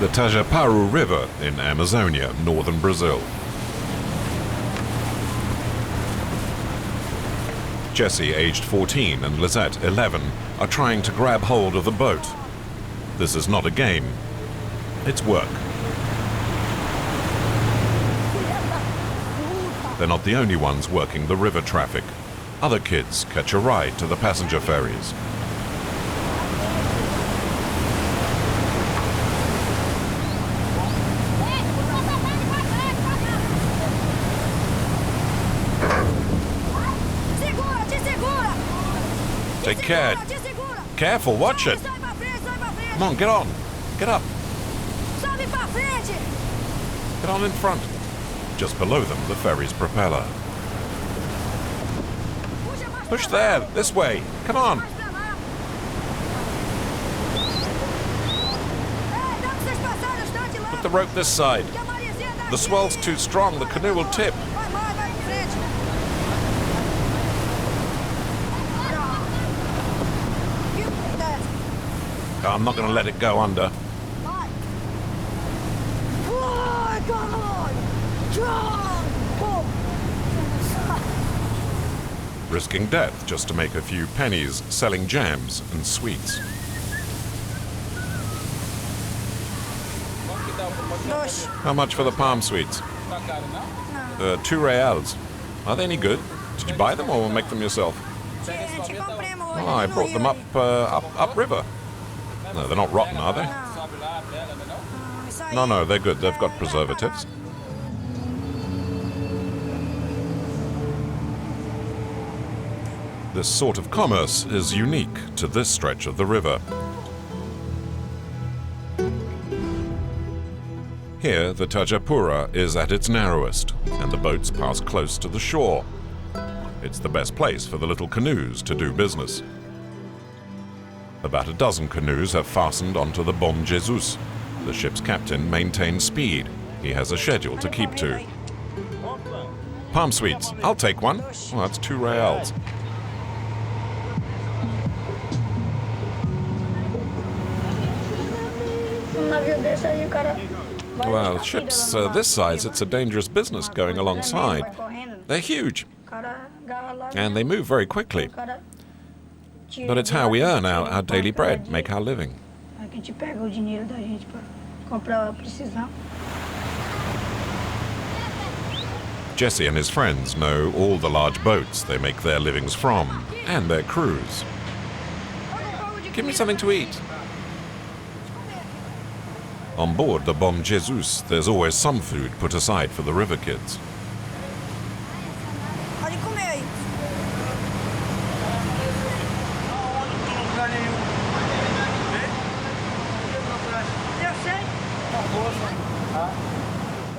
the Tajaparu River in Amazonia, northern Brazil. Jesse, aged 14, and Lizette, 11, are trying to grab hold of the boat. This is not a game. It's work. They're not the only ones working the river traffic. Other kids catch a ride to the passenger ferries. Take care. Careful, watch it. Come on, get on. Get up. Get on in front. Just below them, the ferry's propeller. Push there, this way. Come on. Put the rope this side. The swell's too strong, the canoe will tip. Oh, I'm not going to let it go under. Risking death just to make a few pennies selling jams and sweets. How much for the palm sweets? 2 reals. Are they any good? Did you buy them or make them yourself? Oh, I brought them up river. No, they're not rotten, are they? No, they're good. They've got preservatives. This sort of commerce is unique to this stretch of the river. Here, the Tajapura is at its narrowest, and the boats pass close to the shore. It's the best place for the little canoes to do business. About a dozen canoes have fastened onto the Bom Jesus. The ship's captain maintains speed. He has a schedule to keep to. Palm sweets. I'll take one. Well, that's 2 reals. Well, ships this size, it's a dangerous business going alongside. They're huge. And they move very quickly. But it's how we earn our daily bread, make our living. Jesse and his friends know all the large boats they make their livings from, and their crews. Give me something to eat. On board the Bom Jesus, there's always some food put aside for the river kids.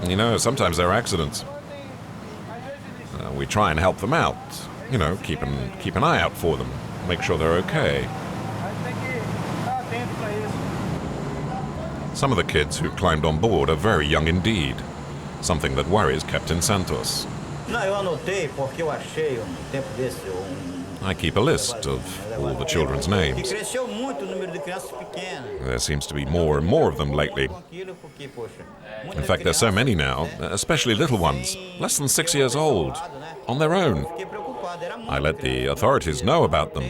You know, sometimes there are accidents. We try and help them out. You know, keep an eye out for them, make sure they're okay. Some of the kids who climbed on board are very young indeed, something that worries Captain Santos. I keep a list of all the children's names. There seems to be more and more of them lately. In fact, there's so many now, especially little ones, less than 6 years old, on their own. I let the authorities know about them,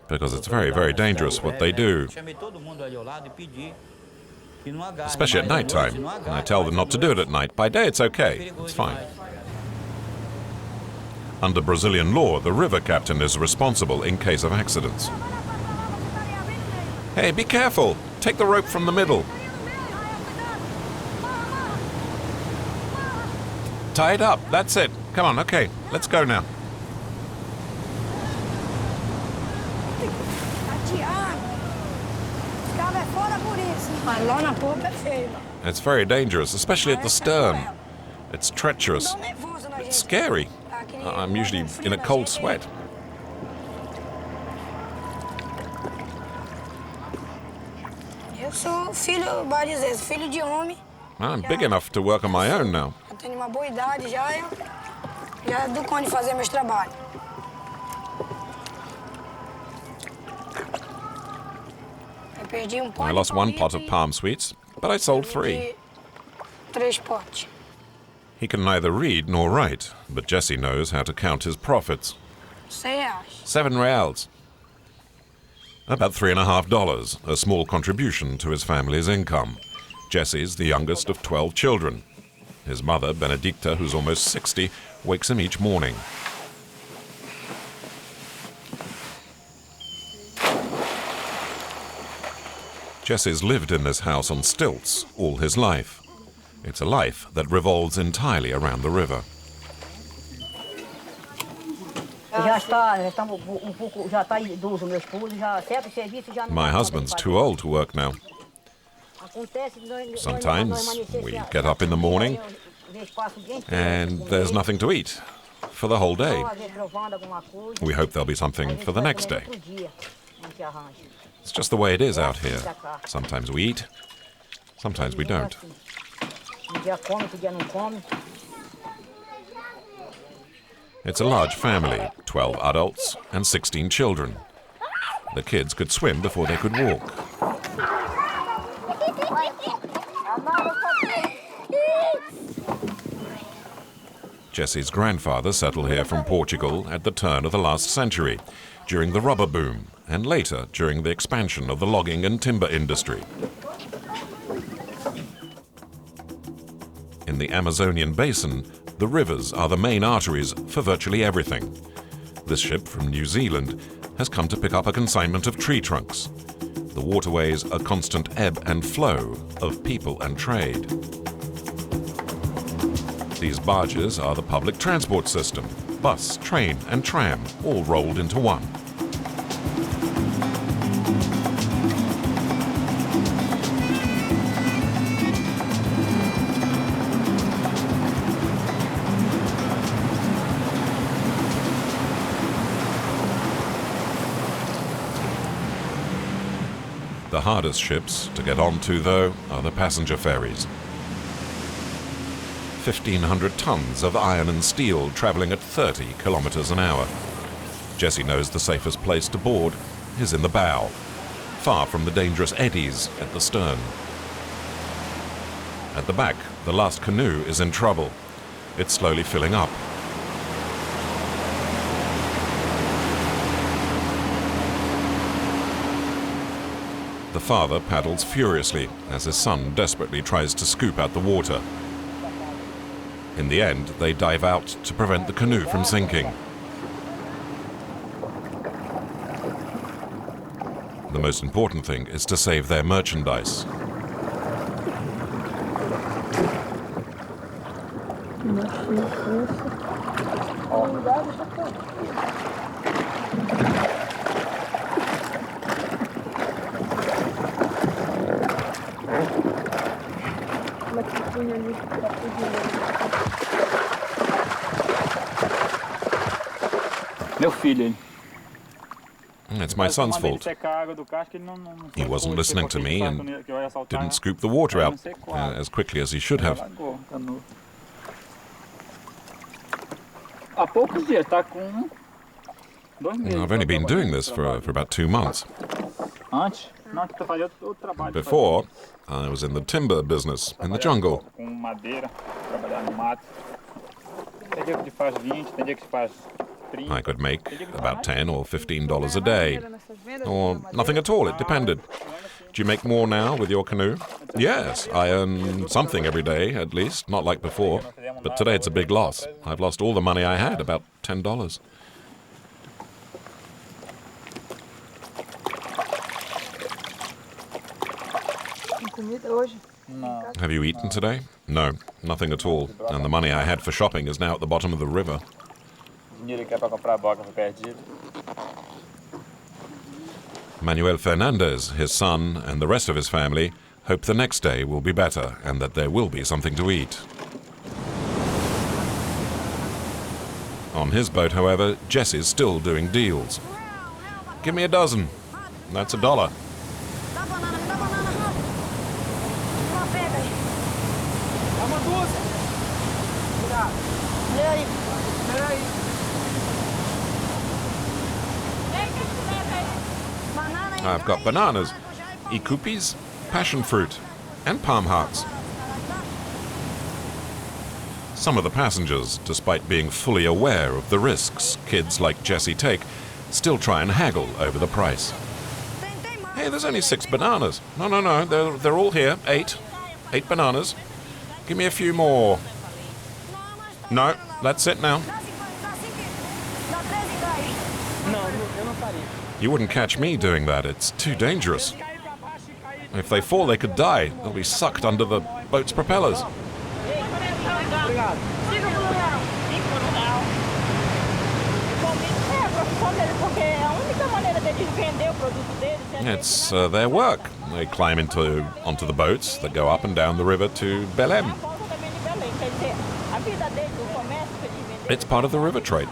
because it's very, very dangerous what they do. Especially at night time. I tell them not to do it at night. By day, it's okay. It's fine. Under Brazilian law, the river captain is responsible in case of accidents. Hey, be careful! Take the rope from the middle. Tie it up. That's it. Come on, okay. Let's go now. It's very dangerous, especially at the stern. It's treacherous. It's scary. I'm usually in a cold sweat. I'm big enough to work on my own now. I lost one pot of palm sweets. but I sold 3. Três potes. He can neither read nor write, but Jesse knows how to count his profits. R$6. 7 reals. About $3.50, a small contribution to his family's income. Jesse's the youngest of 12 children. His mother, Benedicta, who's almost 60, wakes him each morning. Jesse's lived in this house on stilts all his life. It's a life that revolves entirely around the river. My husband's too old to work now. Sometimes we get up in the morning and there's nothing to eat for the whole day. We hope there'll be something for the next day. It's just the way it is out here. Sometimes we eat, sometimes we don't. It's a large family, 12 adults and 16 children. The kids could swim before they could walk. Jesse's grandfather settled here from Portugal at the turn of the last century, during the rubber boom, and later during the expansion of the logging and timber industry. In the Amazonian basin, the rivers are the main arteries for virtually everything. This ship from New Zealand has come to pick up a consignment of tree trunks. The waterways a constant ebb and flow of people and trade. These barges are the public transport system. Bus, train and tram all rolled into one. The hardest ships to get onto, though, are the passenger ferries. 1,500 tons of iron and steel traveling at 30 kilometers an hour. Jesse knows the safest place to board is in the bow, far from the dangerous eddies at the stern. At the back, the last canoe is in trouble. It's slowly filling up. The father paddles furiously as his son desperately tries to scoop out the water. In the end, they dive out to prevent the canoe from sinking. The most important thing is to save their merchandise. Meu filho. It's my son's fault. He wasn't listening to me and didn't scoop the water out as quickly as he should have. I've only been doing this for about 2 months. Before, I was in the timber business in the jungle. I could make about $10 or $15 a day, or nothing at all, it depended. Do you make more now with your canoe? Yes, I earn something every day, at least, not like before. But today it's a big loss. I've lost all the money I had, about $10. Have you eaten today? No, nothing at all. And the money I had for shopping is now at the bottom of the river. Manuel Fernandez, his son, and the rest of his family hope the next day will be better and that there will be something to eat. On his boat, however, Jesse's still doing deals. Give me a dozen. That's $1. I've got bananas, icupis, passion fruit, and palm hearts. Some of the passengers, despite being fully aware of the risks kids like Jesse take, still try and haggle over the price. Hey, there's only 6 bananas. No, they're all here. 8 bananas. Give me a few more. No, that's it now. You wouldn't catch me doing that. It's too dangerous. If they fall, they could die. They'll be sucked under the boat's propellers. It's their work. They climb onto the boats that go up and down the river to Belém. It's part of the river trade.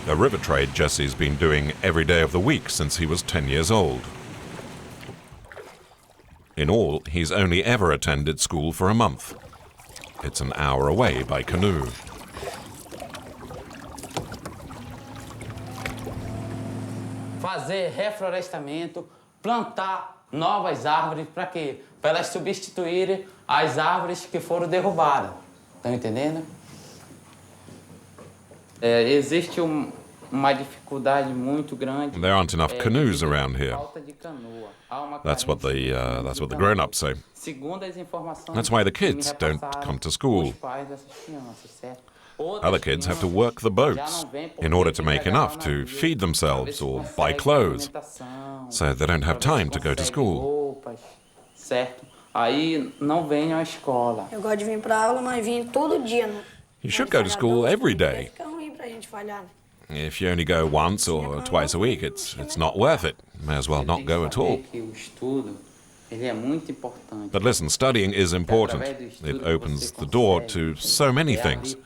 A river trade Jesse's been doing every day of the week since he was 10 years old. In all, he's only ever attended school for a month. It's an hour away by canoe. Fazer reflorestamento, plantar novas árvores, para quê? Para elas substituírem as árvores que foram derrubadas. Estão entendendo? Existe uma dificuldade muito grande. There aren't enough canoes around here. That's what the grown-ups say. That's why the kids don't come to school. Other kids have to work the boats in order to make enough to feed themselves or buy clothes, so they don't have time to go to school. Eu gosto de vir para aula, mas vim todo dia. You should go to school every day. If you only go once or twice a week, it's not worth it. May as well not go at all. But listen, studying is important. It opens the door to so many things.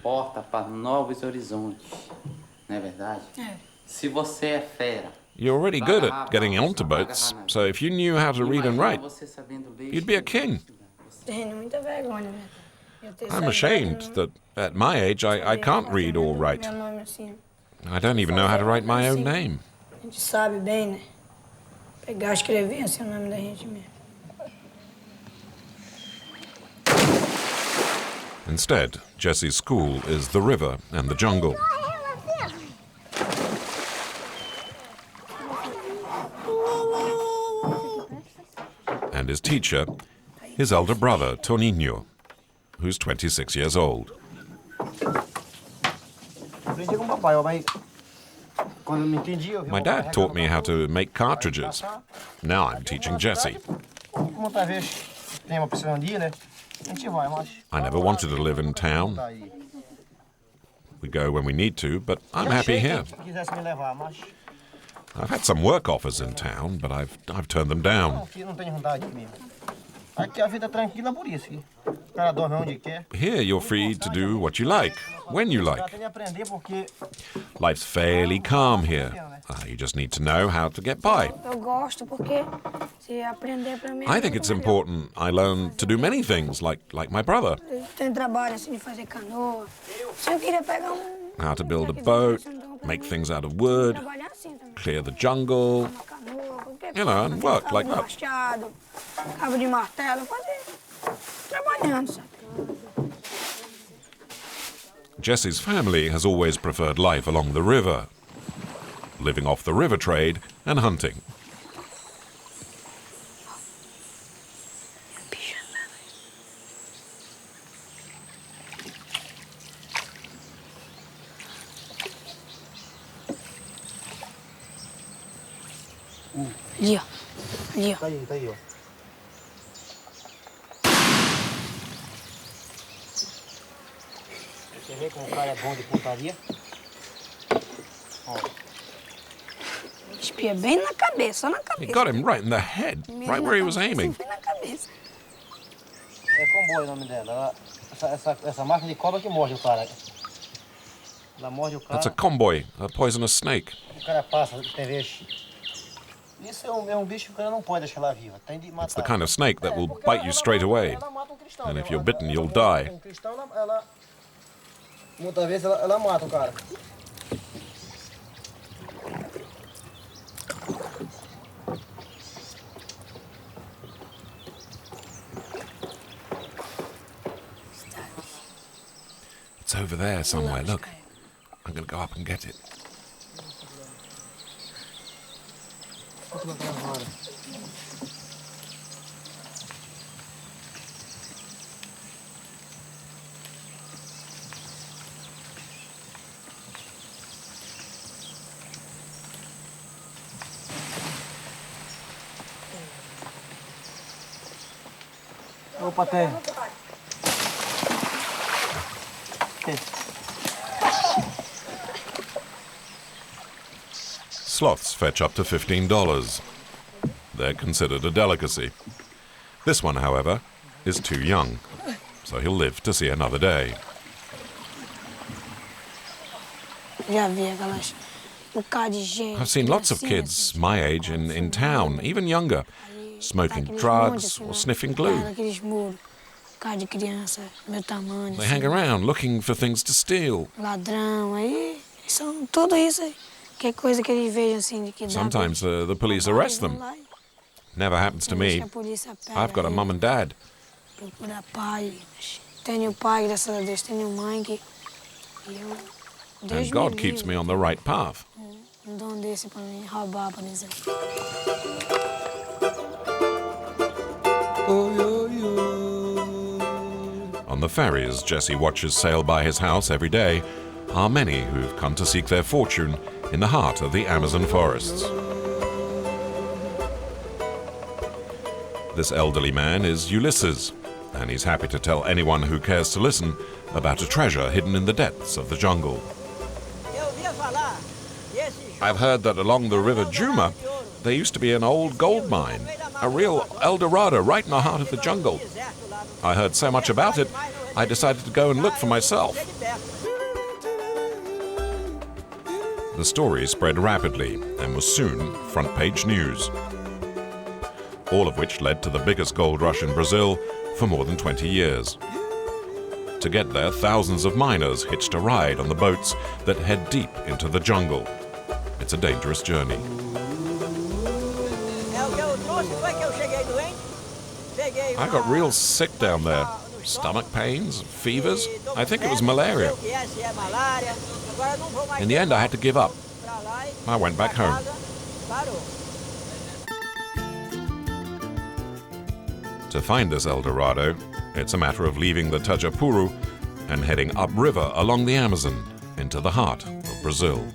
You're already good at getting onto boats, so if you knew how to read and write, you'd be a king. I'm ashamed that at my age I can't read or write. I don't even know how to write my own name. Instead, Jesse's school is the river and the jungle. And his teacher, his elder brother, Toninho, who's 26 years old. My dad taught me how to make cartridges. Now I'm teaching Jesse. I never wanted to live in town. We go when we need to, but I'm happy here. I've had some work offers in town, but I've turned them down. Here you're free to do what you like, when you like. Life's fairly calm here. You just need to know how to get by. I think it's important I learn to do many things, like my brother. How to build a boat, make things out of wood, clear the jungle, and work like that. Jesse's family has always preferred life along the river, living off the river trade and hunting. Ali, ó. Tá aí, ó. Você vê como o cara é bom de pontaria? Ó. Espia bem na cabeça, só na cabeça. He got him right in the head, right where he was aiming. Foi na cabeça. É comboio o nome dela. Essa marca de cobra que morde o cara. Ela morde o cara. That's a comboy, a poisonous snake. O cara passa, tem vez. Isso é bicho que o cara não pode deixar ela viva. Tem de matar. It's the kind of snake that will bite you straight away. Ela mata cristão. And if you're bitten, you'll die. Cristão, muitas vezes ela mata o cara. over there somewhere, look. I'm going to go up and get it. Opa, tem. Sloths fetch up to $15. They're considered a delicacy. This one, however, is too young, so he'll live to see another day. I've seen lots of kids my age in town, even younger, smoking drugs or sniffing glue. They hang around looking for things to steal. Sometimes the police arrest them. Never happens to me. I've got a mum and dad. And God keeps me on the right path. On the ferries Jesse watches sail by his house every day are many who've come to seek their fortune in the heart of the Amazon forests. This elderly man is Ulysses, and he's happy to tell anyone who cares to listen about a treasure hidden in the depths of the jungle. I've heard that along the river Juma, there used to be an old gold mine, a real El Dorado right in the heart of the jungle. I heard so much about it, I decided to go and look for myself. The story spread rapidly and was soon front-page news. All of which led to the biggest gold rush in Brazil for more than 20 years. To get there, thousands of miners hitched a ride on the boats that head deep into the jungle. It's a dangerous journey. I got real sick down there. Stomach pains, fevers. I think it was malaria. In the end, I had to give up. I went back home. To find this El Dorado, it's a matter of leaving the Tajapuru and heading upriver along the Amazon into the heart of Brazil.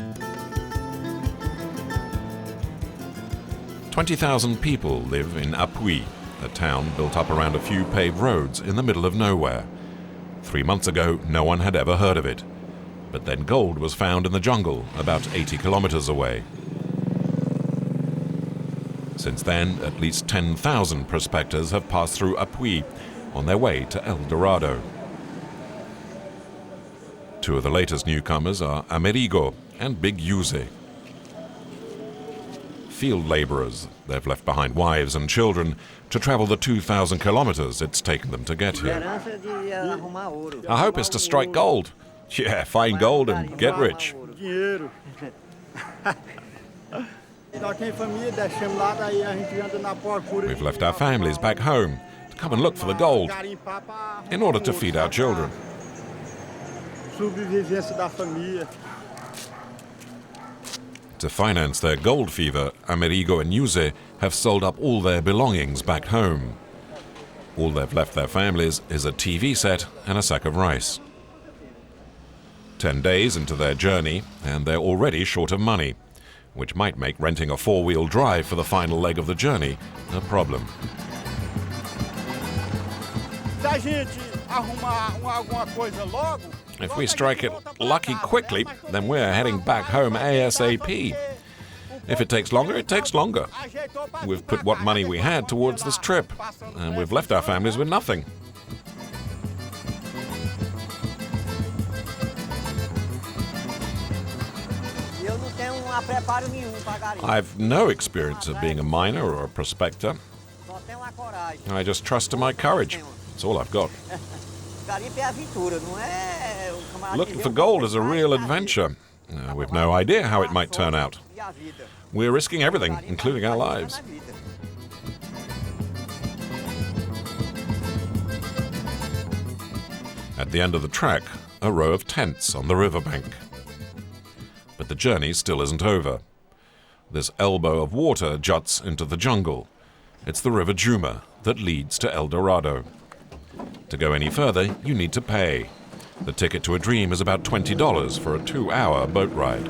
20,000 people live in Apuí, a town built up around a few paved roads in the middle of nowhere. 3 months ago, no one had ever heard of it. But then gold was found in the jungle about 80 kilometers away. Since then, at least 10,000 prospectors have passed through Apuí on their way to El Dorado. Two of the latest newcomers are Amerigo and Big Yuze. Field laborers, they've left behind wives and children to travel the 2,000 kilometers it's taken them to get here. Our hope is to strike gold. Yeah, find gold and get rich. We've left our families back home to come and look for the gold in order to feed our children. To finance their gold fever, Amerigo and Yuze have sold up all their belongings back home. All they've left their families is a TV set and a sack of rice. 10 days into their journey, and they're already short of money, which might make renting a four-wheel drive for the final leg of the journey a problem. If we strike it lucky quickly, then we're heading back home ASAP. If it takes longer, it takes longer. We've put what money we had towards this trip, and we've left our families with nothing. I've no experience of being a miner or a prospector. I just trust in my courage. That's all I've got. Looking for gold is a real adventure. We've no idea how it might turn out. We're risking everything, including our lives. At the end of the track, a row of tents on the riverbank. But the journey still isn't over. This elbow of water juts into the jungle. It's the River Juma that leads to El Dorado. To go any further, you need to pay. The ticket to a dream is about $20 for a 2-hour boat ride.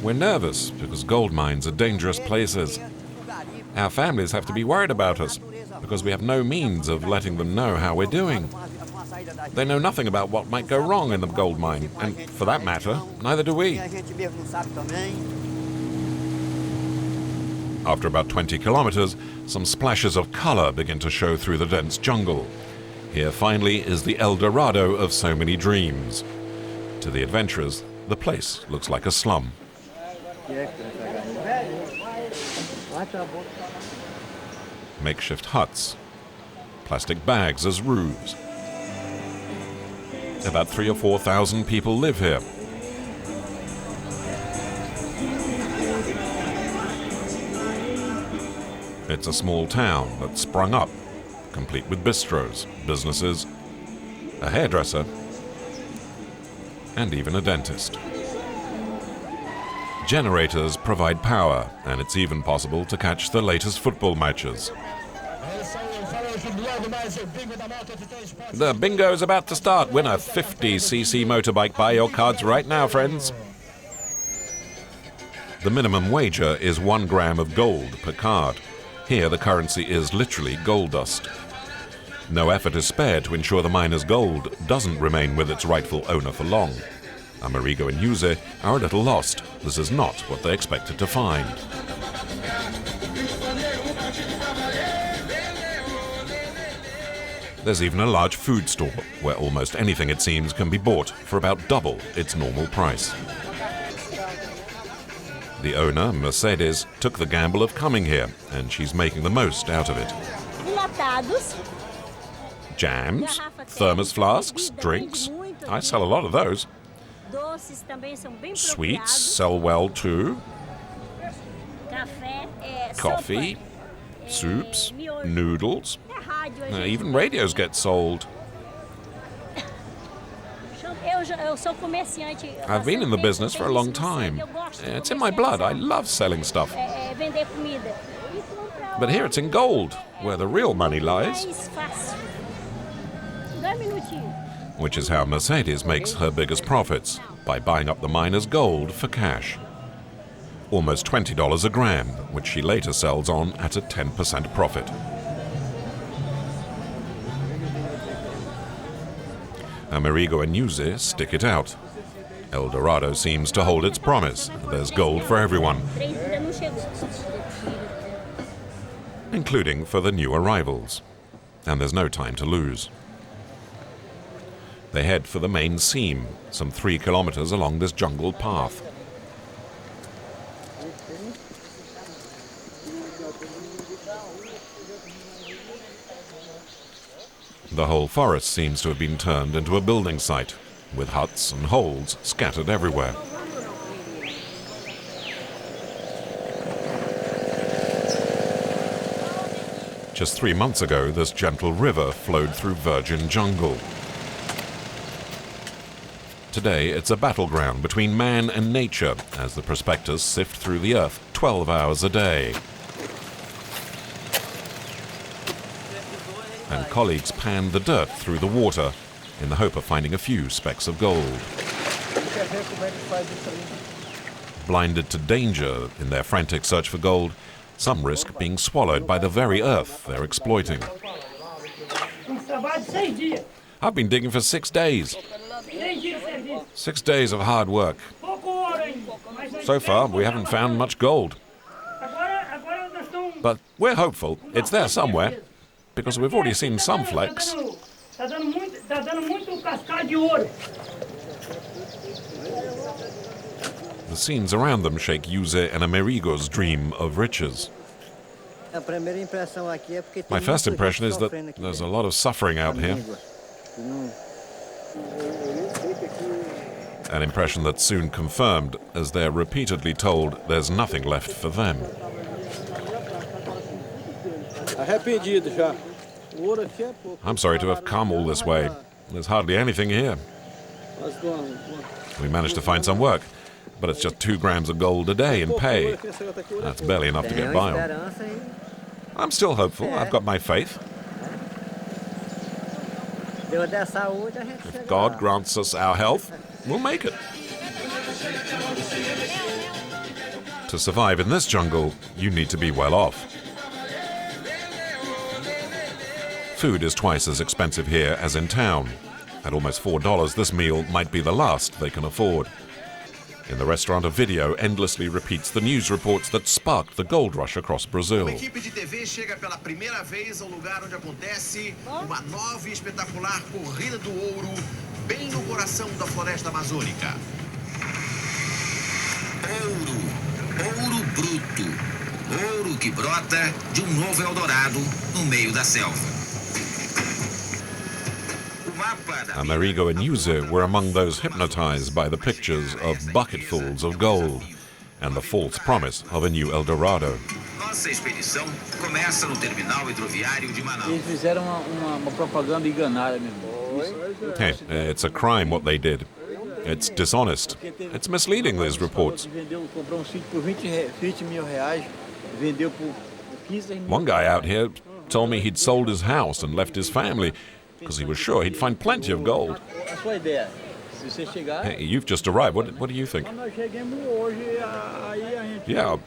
We're nervous because gold mines are dangerous places. Our families have to be worried about us because we have no means of letting them know how we're doing. They know nothing about what might go wrong in the gold mine, and for that matter, neither do we. After about 20 kilometers, some splashes of color begin to show through the dense jungle. Here finally is the El Dorado of so many dreams. To the adventurers, the place looks like a slum. Makeshift huts, plastic bags as roofs. About 3,000 or 4,000 people live here. It's a small town that sprung up, complete with bistros, businesses, a hairdresser, and even a dentist. Generators provide power, and it's even possible to catch the latest football matches. The bingo is about to start. Win a 50cc motorbike. Buy your cards right now, friends. The minimum wager is 1 gram of gold per card. Here, the currency is literally gold dust. No effort is spared to ensure the miner's gold doesn't remain with its rightful owner for long. Amerigo and Yuze are a little lost. This is not what they expected to find. There's even a large food store, where almost anything, it seems, can be bought for about double its normal price. The owner, Mercedes, took the gamble of coming here, and she's making the most out of it. Jams, thermos flasks, drinks. I sell a lot of those. Sweets sell well too. Coffee, soups, noodles. Even radios get sold. I've been in the business for a long time. It's in my blood. I love selling stuff. But here it's in gold, where the real money lies. Which is how Mercedes makes her biggest profits, by buying up the miner's gold for cash. Almost $20 a gram, which she later sells on at a 10% profit. Amerigo and Yuze stick it out. El Dorado seems to hold its promise. There's gold for everyone, including for the new arrivals. And there's no time to lose. They head for the main seam, some 3 kilometers along this jungle path. The whole forest seems to have been turned into a building site, with huts and holes scattered everywhere. Just 3 months ago, this gentle river flowed through virgin jungle. Today, it's a battleground between man and nature as the prospectors sift through the earth 12 hours a day. And colleagues pan the dirt through the water in the hope of finding a few specks of gold. Blinded to danger in their frantic search for gold, some risk being swallowed by the very earth they're exploiting. I've been digging for 6 days. 6 days of hard work. So far, we haven't found much gold. But we're hopeful. It's there somewhere, because we've already seen some flecks. The scenes around them shake Yuze and Amerigo's dream of riches. My first impression is that there's a lot of suffering out here. An impression that's soon confirmed as they're repeatedly told there's nothing left for them. I'm sorry to have come all this way. There's hardly anything here. We managed to find some work, but it's just 2 grams of gold a day in pay. That's barely enough to get by on. I'm still hopeful. I've got my faith. If God grants us our health, we'll make it. To survive in this jungle, you need to be well off. Food is twice as expensive here as in town. At almost $4, this meal might be the last they can afford. In the restaurant, a video endlessly repeats the news reports that sparked the gold rush across Brazil. Uma equipe de TV chega pela primeira vez ao lugar onde acontece uma nova e espetacular corrida do ouro, bem no coração da floresta amazônica. Ouro bruto. Ouro que brota de novo Eldorado no meio da selva. Amerigo and Yuzu were among those hypnotized by the pictures of bucketfuls of gold and the false promise of a new El Dorado. Nossa expedição começa no terminal hidroviário de Manaus. Eles fizeram uma propaganda enganada mesmo. Hey, it's a crime what they did. It's dishonest. It's misleading, these reports. Comprou sítio por 20 mil reais, vendeu por 15 mil. One guy out here told me he'd sold his house and left his family because he was sure he'd find plenty of gold. A sua ideia, se você chegar... Hey, you've just arrived. What do you think? Nós chegamos hoje, aí a gente... Yeah,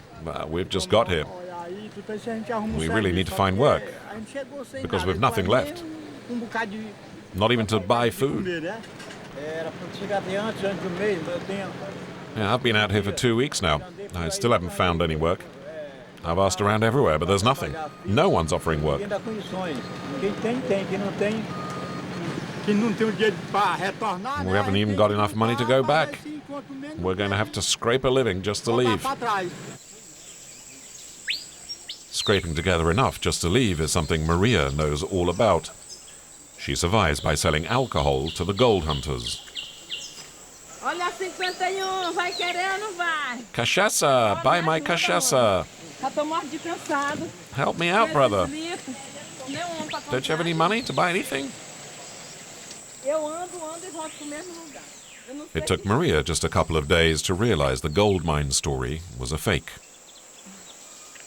we've just got here. We really need to find work because we've nothing left. Not even to buy food. Yeah, I've been out here for 2 weeks now. I still haven't found any work. I've asked around everywhere, but there's nothing. No one's offering work. We haven't even got enough money to go back. We're going to have to scrape a living just to leave. Scraping together enough just to leave is something Maria knows all about. She survives by selling alcohol to the gold hunters. Olha 51, vai querer ou não vai? Cachaça! Buy my cachaça! Já tô morto de cansado. Help me out, brother. Don't you have any money to buy anything? Eu ando e volto pro mesmo lugar. It took Maria just a couple of days to realize the gold mine story was a fake.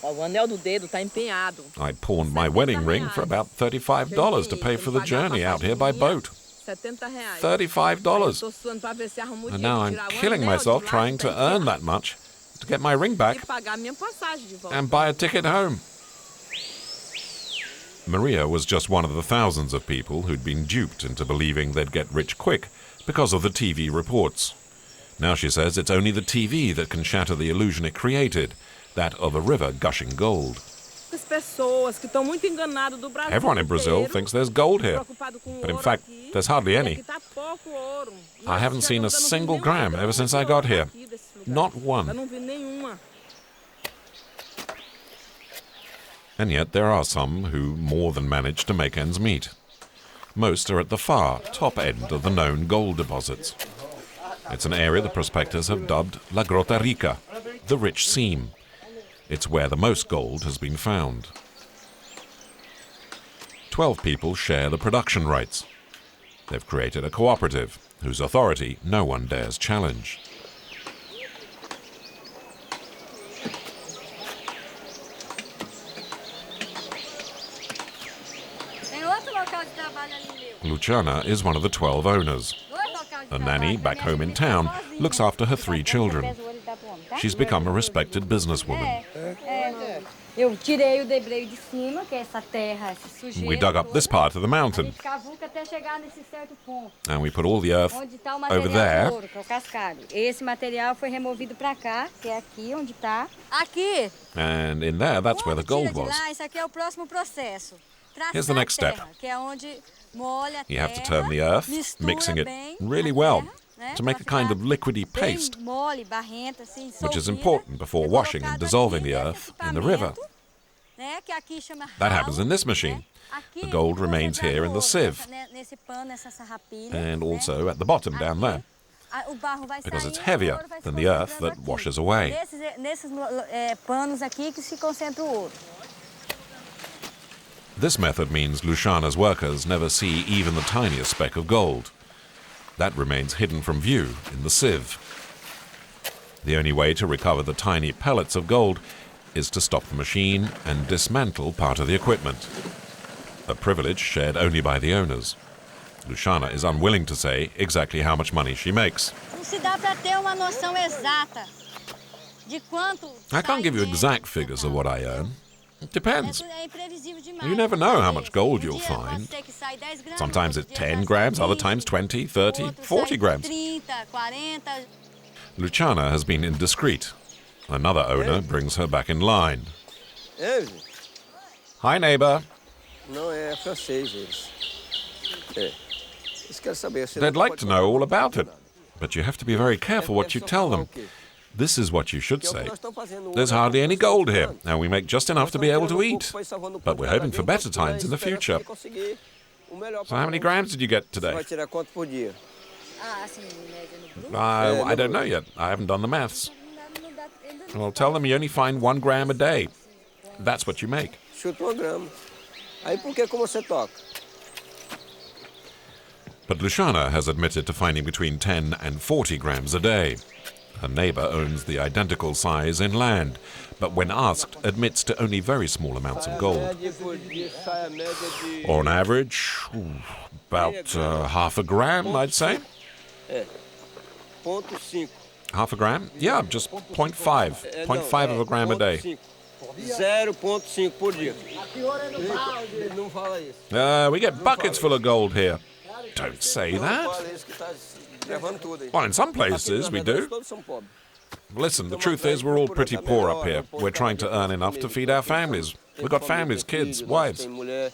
O anel do dedo tá empenhado. I pawned my wedding ring for about $35 to pay for the journey out here by boat. $35. And now I'm killing myself trying to earn that much to get my ring back and buy a ticket home. Maria was just one of the thousands of people who'd been duped into believing they'd get rich quick because of the TV reports. Now she says it's only the TV that can shatter the illusion it created, that of a river gushing gold. Everyone in Brazil thinks there's gold here, but in fact, there's hardly any. I haven't seen a single gram ever since I got here. Not one. And yet there are some who more than manage to make ends meet. Most are at the far top end of the known gold deposits. It's an area the prospectors have dubbed La Grota Rica, the rich seam. It's where the most gold has been found. 12 people share the production rights. They've created a cooperative, whose authority no one dares challenge. Luciana is one of the 12 owners. A nanny back home in town looks after her 3 children. She's become a respected businesswoman. We dug up this part of the mountain, and we put all the earth over there. And in there, that's where the gold was. Here's the next step. You have to turn the earth, mixing it really well, to make a kind of liquidy paste, which is important before washing and dissolving the earth in the river. That happens in this machine. The gold remains here in the sieve, and also at the bottom down there, because it's heavier than the earth that washes away. This method means Luciana's workers never see even the tiniest speck of gold. That remains hidden from view in the sieve. The only way to recover the tiny pellets of gold is to stop the machine and dismantle part of the equipment. A privilege shared only by the owners. Luciana is unwilling to say exactly how much money she makes. I can't give you exact figures of what I earn. It depends. You never know how much gold you'll find. Sometimes it's 10 grams, other times 20, 30, 40 grams. Luciana has been indiscreet. Another owner brings her back in line. Hi, neighbor. They'd like to know all about it, but you have to be very careful what you tell them. This is what you should say. There's hardly any gold here, and we make just enough to be able to eat. But we're hoping for better times in the future. So how many grams did you get today? I don't know yet. I haven't done the maths. Well, tell them you only find 1 gram a day. That's what you make. But Luciana has admitted to finding between 10 and 40 grams a day. Her neighbor owns the identical size in land, but when asked, admits to only very small amounts of gold. On average, about half a gram, I'd say. Half a gram? Yeah, just 0.5. 0.5 of a gram a day. 0.5 por dia. We get buckets full of gold here. Don't say that. Well, in some places we do. Listen, the truth is we're all pretty poor up here. We're trying to earn enough to feed our families. We've got families, kids, wives. And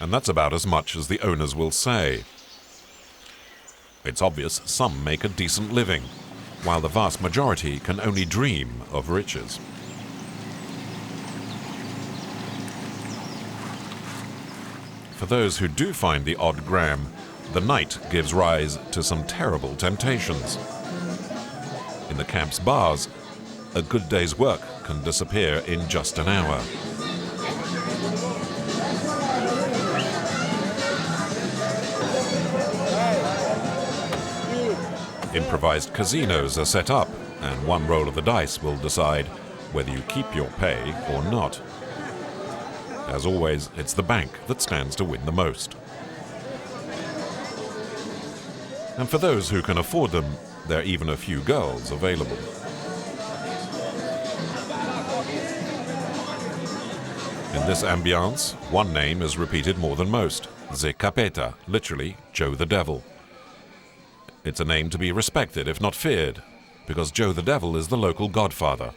that's about as much as the owners will say. It's obvious some make a decent living, while the vast majority can only dream of riches. For those who do find the odd gram, the night gives rise to some terrible temptations. In the camp's bars, a good day's work can disappear in just an hour. Improvised casinos are set up, and one roll of the dice will decide whether you keep your pay or not. As always, it's the bank that stands to win the most. And for those who can afford them, there are even a few girls available. In this ambiance, one name is repeated more than most: Ze Capeta, literally Joe the Devil. It's a name to be respected, if not feared, because Joe the Devil is the local godfather.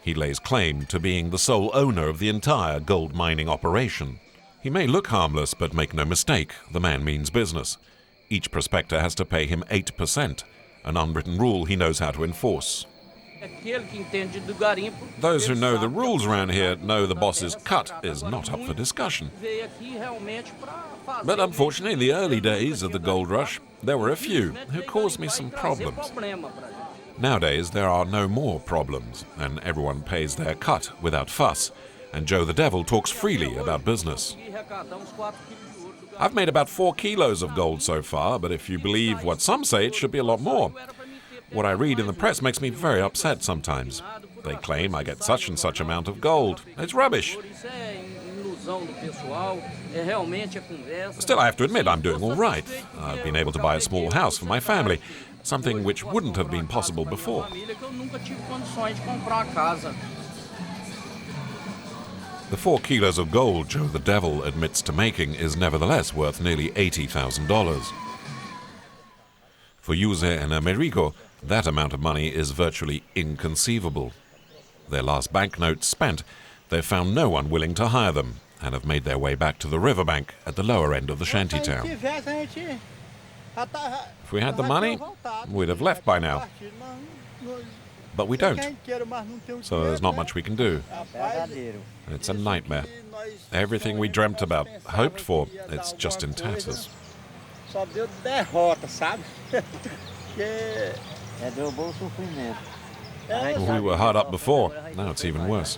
He lays claim to being the sole owner of the entire gold mining operation. He may look harmless, but make no mistake, the man means business. Each prospector has to pay him 8%, an unwritten rule he knows how to enforce. Those who know the rules around here know the boss's cut is not up for discussion. But unfortunately, in the early days of the gold rush, there were a few who caused me some problems. Nowadays, there are no more problems, and everyone pays their cut without fuss, and Joe the Devil talks freely about business. I've made about 4 kilos of gold so far, but if you believe what some say, it should be a lot more. What I read in the press makes me very upset sometimes. They claim I get such and such amount of gold. It's rubbish. Still, I have to admit I'm doing all right. I've been able to buy a small house for my family, something which wouldn't have been possible before. The 4 kilos of gold Joe the Devil admits to making is nevertheless worth nearly $80,000. For Jose and Amerigo, that amount of money is virtually inconceivable. Their last banknotes spent, they've found no one willing to hire them and have made their way back to the riverbank at the lower end of the shantytown. If we had the money, we'd have left by now. But we don't, so there's not much we can do. It's a nightmare. Everything we dreamt about, hoped for, it's just in tatters. We were hard up before, now it's even worse.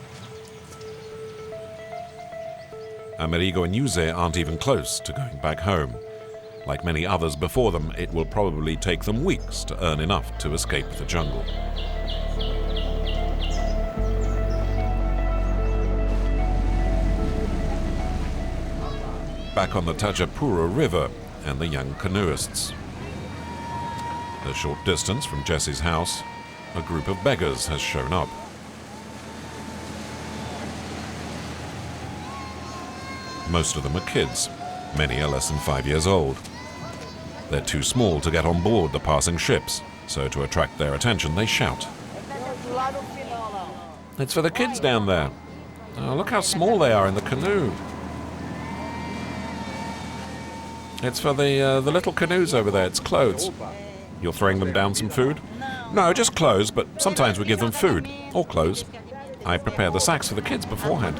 Amerigo and Yuze aren't even close to going back home. Like many others before them, it will probably take them weeks to earn enough to escape the jungle. Back on the Tajapura River and the young canoeists. A short distance from Jesse's house, a group of beggars has shown up. Most of them are kids. Many are less than 5 years old. They're too small to get on board the passing ships, so to attract their attention, they shout. It's for the kids down there. Oh, look how small they are in the canoe. It's for the little canoes over there. It's clothes. You're throwing them down some food? No, just clothes, but sometimes we give them food or clothes. I prepare the sacks for the kids beforehand.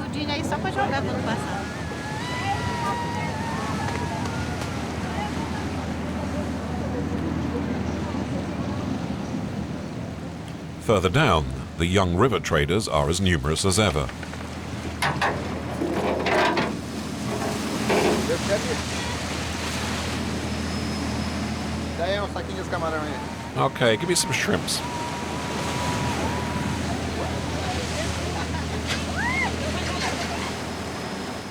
Further down, the young river traders are as numerous as ever. Okay, give me some shrimps.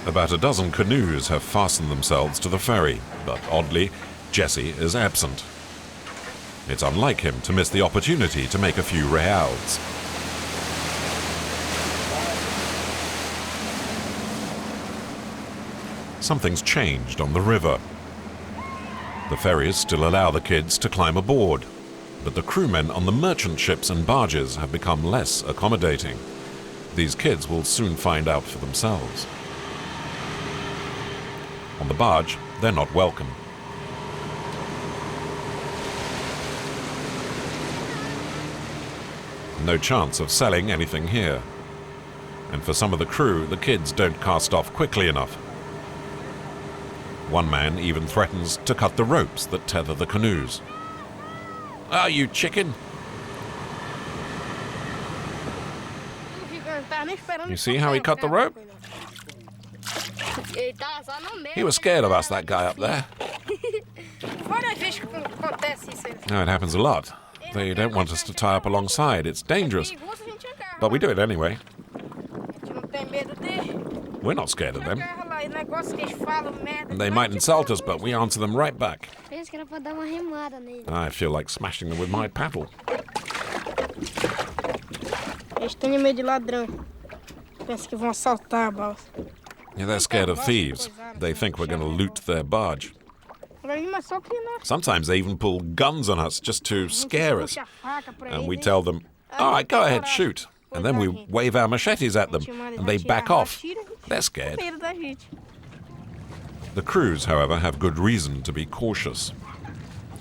About a dozen canoes have fastened themselves to the ferry, but oddly, Jesse is absent. It's unlike him to miss the opportunity to make a few reals. Something's changed on the river. The ferries still allow the kids to climb aboard, but the crewmen on the merchant ships and barges have become less accommodating. These kids will soon find out for themselves. On the barge, they're not welcome. No chance of selling anything here. And for some of the crew, the kids don't cast off quickly enough. One man even threatens to cut the ropes that tether the canoes. Ah, you chicken! You see how he cut the rope? He was scared of us, that guy up there. No, it happens a lot. They don't want us to tie up alongside. It's dangerous. But we do it anyway. We're not scared of them. They might insult us, but we answer them right back. I feel like smashing them with my paddle. Yeah, they're scared of thieves. They think we're going to loot their barge. Sometimes they even pull guns on us just to scare us. And we tell them, all right, go ahead, shoot. And then we wave our machetes at them, and they back off. They're scared. The crews, however, have good reason to be cautious.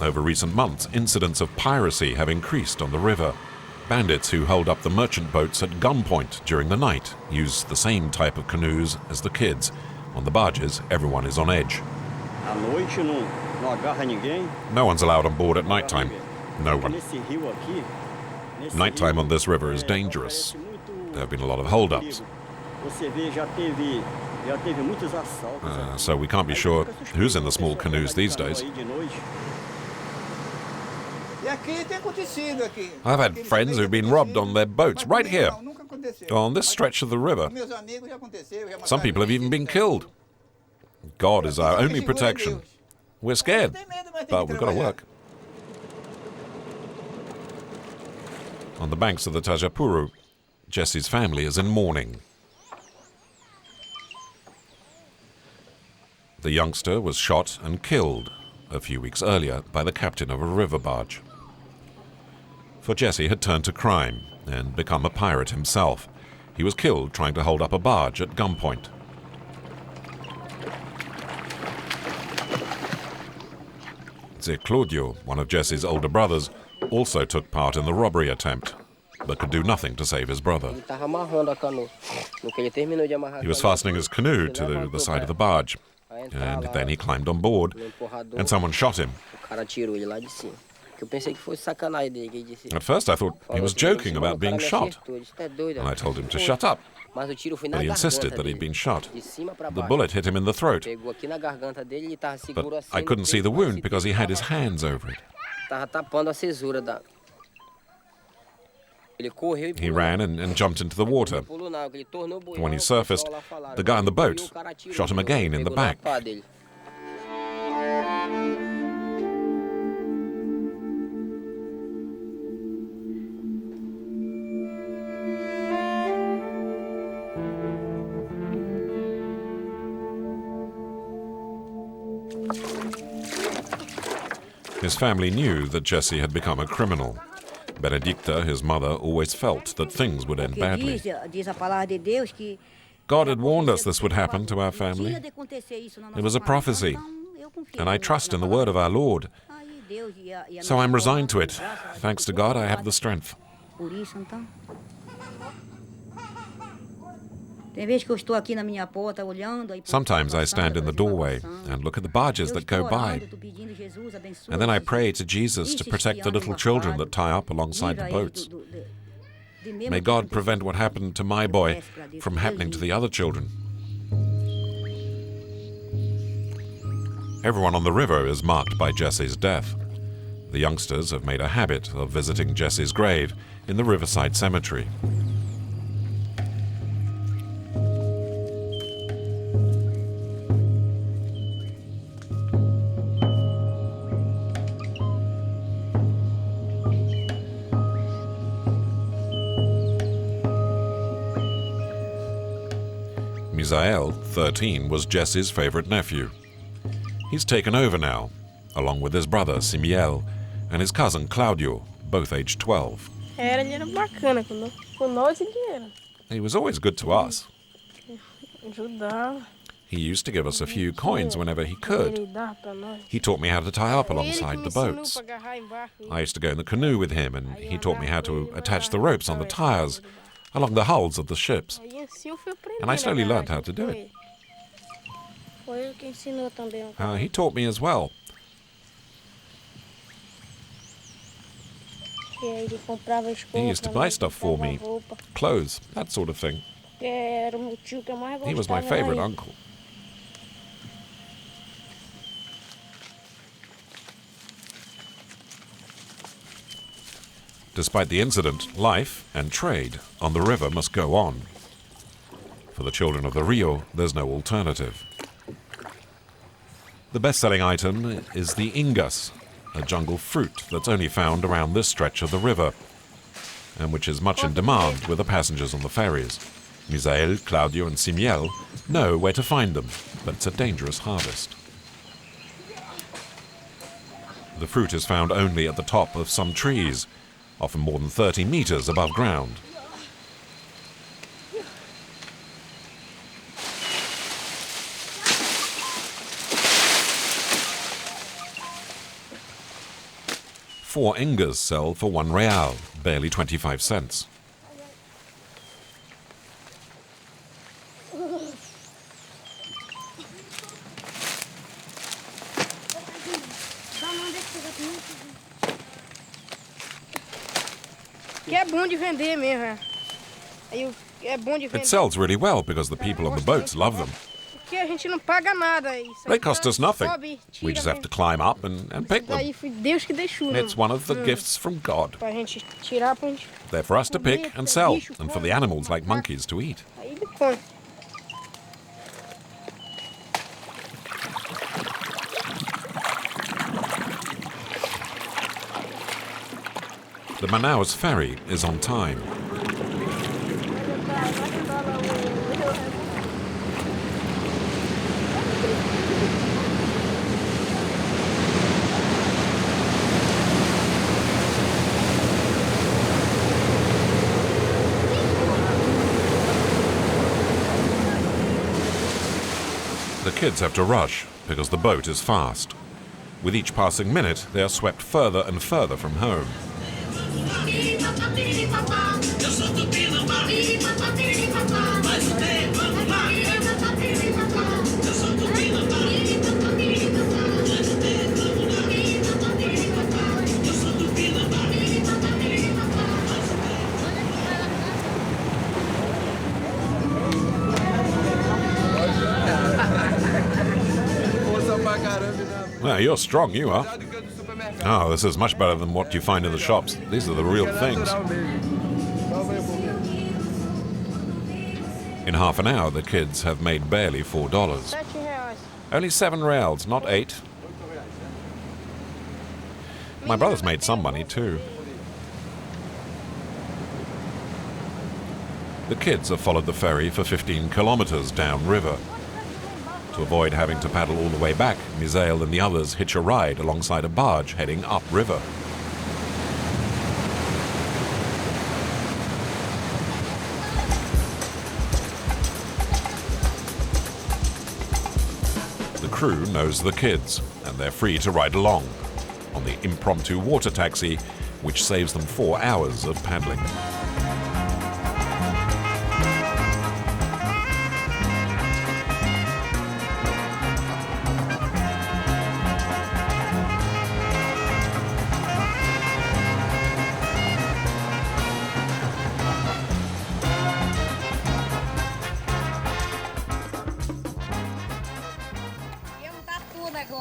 Over recent months, incidents of piracy have increased on the river. Bandits who hold up the merchant boats at gunpoint during the night use the same type of canoes as the kids. On the barges, everyone is on edge. No one's allowed on board at nighttime. No one. Nighttime on this river is dangerous. There have been a lot of hold-ups. So we can't be sure who's in the small canoes these days. I've had friends who've been robbed on their boats right here, on this stretch of the river. Some people have even been killed. God is our only protection. We're scared, but we've got to work. On the banks of the Tajapuru, Jesse's family is in mourning. The youngster was shot and killed a few weeks earlier by the captain of a river barge. For Jesse had turned to crime and become a pirate himself. He was killed trying to hold up a barge at gunpoint. Claudio, one of Jesse's older brothers, also took part in the robbery attempt, but could do nothing to save his brother. He was fastening his canoe to the side of the barge, and then he climbed on board, and someone shot him. At first I thought he was joking about being shot, and I told him to shut up. But he insisted that he'd been shot. The bullet hit him in the throat, but I couldn't see the wound because he had his hands over it. He ran and jumped into the water. When he surfaced, the guy on the boat shot him again in the back. His family knew that Jesse had become a criminal. Benedicta, his mother, always felt that things would end badly. God had warned us this would happen to our family. It was a prophecy, and I trust in the word of our Lord. So I'm resigned to it. Thanks to God, I have the strength. Sometimes I stand in the doorway and look at the barges that go by. And then I pray to Jesus to protect the little children that tie up alongside the boats. May God prevent what happened to my boy from happening to the other children. Everyone on the river is marked by Jesse's death. The youngsters have made a habit of visiting Jesse's grave in the riverside cemetery. Misael, 13, was Jesse's favorite nephew. He's taken over now, along with his brother Simiel and his cousin Claudio, both aged 12. He was always good to us. He used to give us a few coins whenever he could. He taught me how to tie up alongside the boats. I used to go in the canoe with him, and he taught me how to attach the ropes on the tires along the hulls of the ships. And I slowly learned how to do it. He taught me as well. He used to buy stuff for me, clothes, that sort of thing. He was my favorite uncle. Despite the incident, life and trade on the river must go on. For the children of the Rio, there's no alternative. The best-selling item is the ingas, a jungle fruit that's only found around this stretch of the river, and which is much in demand with the passengers on the ferries. Misael, Claudio and Simiel know where to find them, but it's a dangerous harvest. The fruit is found only at the top of some trees, often more than 30 meters above ground. Four ingas sell for 1 real, barely 25 cents. It sells really well because the people on the boats love them. They cost us nothing. We just have to climb up and pick them. It's one of the gifts from God. They're for us to pick and sell, and for the animals like monkeys to eat. The Manaus ferry is on time. The kids have to rush because the boat is fast. With each passing minute, they are swept further and further from home. you're strong, you are. Oh, this is much better than what you find in the shops. These are the real things. In half an hour, the kids have made barely $4. Only 7 reals, not 8. My brother's made some money too. The kids have followed the ferry for 15 kilometers downriver. To avoid having to paddle all the way back, Misael and the others hitch a ride alongside a barge heading upriver. The crew knows the kids, and they're free to ride along on the impromptu water taxi, which saves them 4 hours of paddling.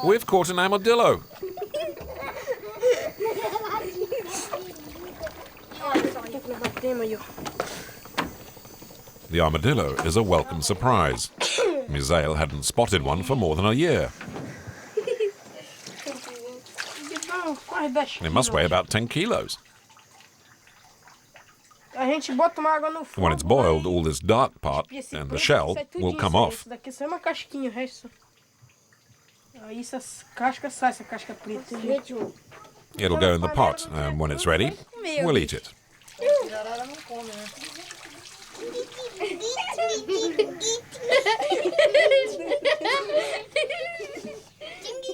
We've caught an armadillo. The armadillo is a welcome surprise. Misael hadn't spotted one for more than a year. It must weigh about 10 kilos. When it's boiled, all this dark part and the shell will come off. It'll go in the pot, and when it's ready, we'll eat it.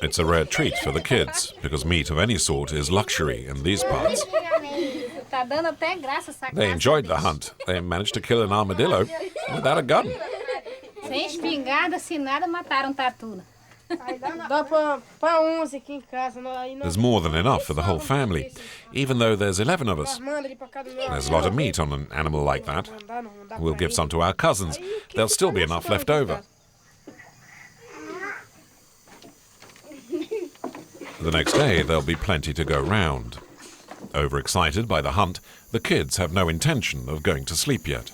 It's a rare treat for the kids, because meat of any sort is luxury in these parts. They enjoyed the hunt. They managed to kill an armadillo without a gun. Sem espingarda, sem nada, mataram tatu. There's more than enough for the whole family, even though there's 11 of us. There's a lot of meat on an animal like that. We'll give some to our cousins. There'll still be enough left over. The next day, there'll be plenty to go round. Overexcited by the hunt, the kids have no intention of going to sleep yet.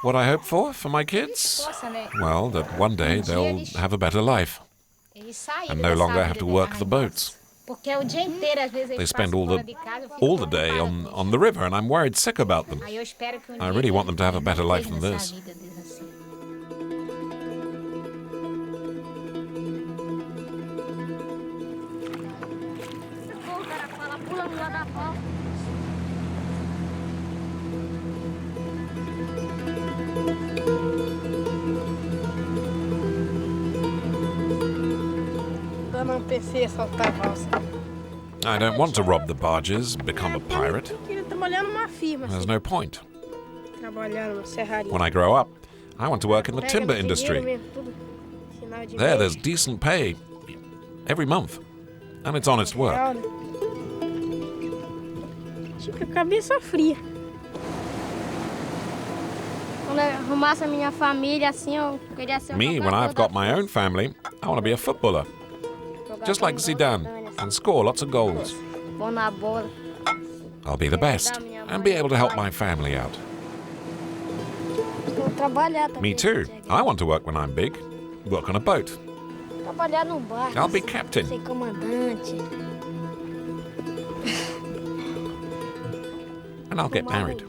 What I hope for my kids? Well, that one day they'll have a better life and no longer have to work the boats. They spend all the day on the river, and I'm worried sick about them. I really want them to have a better life than this. I don't want to rob the barges, become a pirate. There's no point. When I grow up, I want to work in the timber industry. There's decent pay every month, and it's honest work. Me, when I've got my own family, I want to be a footballer. Just like Zidane, and score lots of goals. I'll be the best, and be able to help my family out. Me too. I want to work when I'm big. Work on a boat. I'll be captain. And I'll get married.